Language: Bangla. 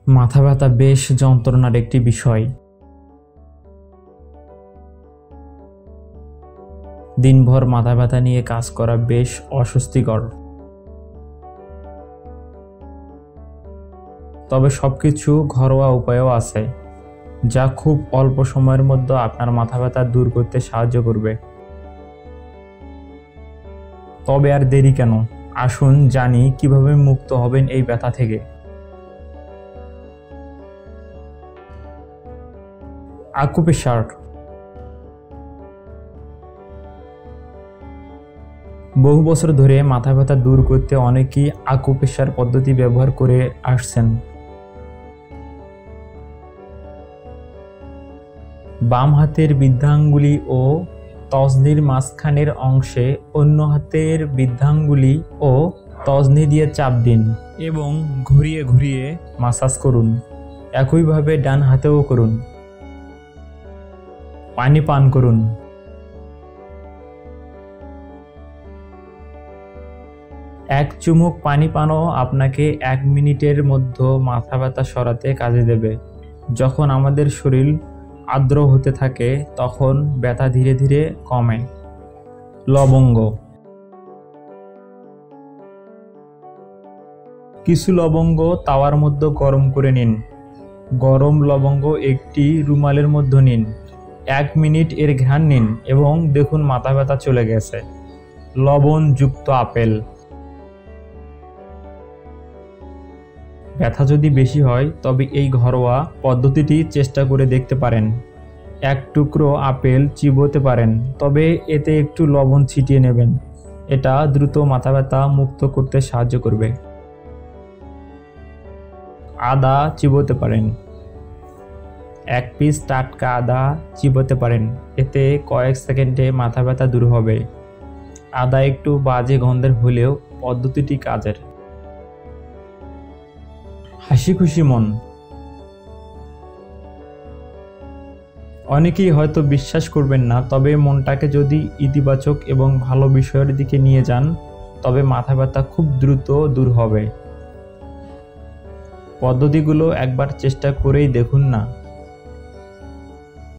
মাথা ব্যথা বেশ যন্ত্রণার একটি বিষয়। দিনভর মাথা ব্যথা নিয়ে কাজ করা বেশ অস্বস্তিকর। তবে সবকিছু ঘরোয়া উপায়ও আছে যা খুব অল্প সময়ের মধ্যে আপনার মাথা ব্যথা দূর করতে সাহায্য করবে। তবে আর দেরি কেন, আসুন জানি কিভাবে মুক্ত হবেন এই ব্যথা থেকে। আকুপ্রেশার। বহু বছর ধরে মাথা ব্যথা দূর করতে অনেকেই আকুপ্রেশার পদ্ধতি ব্যবহার করে আসছেন। বাম হাতের বৃদ্ধাঙ্গুলি ও তজনির মাঝখানের অংশে অন্য হাতের বৃদ্ধাঙ্গুলি ও তজনি দিয়ে চাপ দিন এবং ঘুরিয়ে ঘুরিয়ে মাসাজ করুন। একইভাবে ডান হাতেও করুন। পানি পান করুন। এক চুমুক পানি পানও আপনাকে 1 মিনিটের মধ্যে মাথা ব্যথা সরাতে কাজে দেবে। যখন আমাদের শরীর আর্দ্র হতে থাকে তখন ব্যথা ধীরে ধীরে কমে। লবঙ্গ। কিছু লবঙ্গ তাওয়ার মধ্যে গরম করে নিন। গরম লবঙ্গ একটি রুমালের মধ্যে নিন। 1 মিনিট এর ঘ্রাণ নিন এবং দেখুন মাথা ব্যথা চলে গেছে। লবণযুক্ত আপেল। ব্যথা যদি বেশি হয় তবে এই ঘরোয়া পদ্ধতিটি চেষ্টা করে দেখতে পারেন। 1 টুকরো আপেল চিবোতে পারেন, তবে এতে একটু লবণ ছিটিয়ে নেবেন। এটা দ্রুত মাথা ব্যথা মুক্ত করতে সাহায্য করবে। আদা চিবোতে পারেন। 1 পিস টাটকা আদা চিবোতে পারেন, এতে কয়েক সেকেন্ডে মাথা ব্যথা দূর হবে। আদা একটু বাজে গন্ধের হলেও পদ্ধতিটি কাজের। হাসি খুশি মন। অনেকেই হয়তো বিশ্বাস করবেন না, তবে মনটাকে যদি ইতিবাচক এবং ভালো বিষয়ের দিকে নিয়ে যান তবে মাথা ব্যথা খুব দ্রুত দূর হবে। পদ্ধতিগুলো একবার চেষ্টা করেই দেখুন না।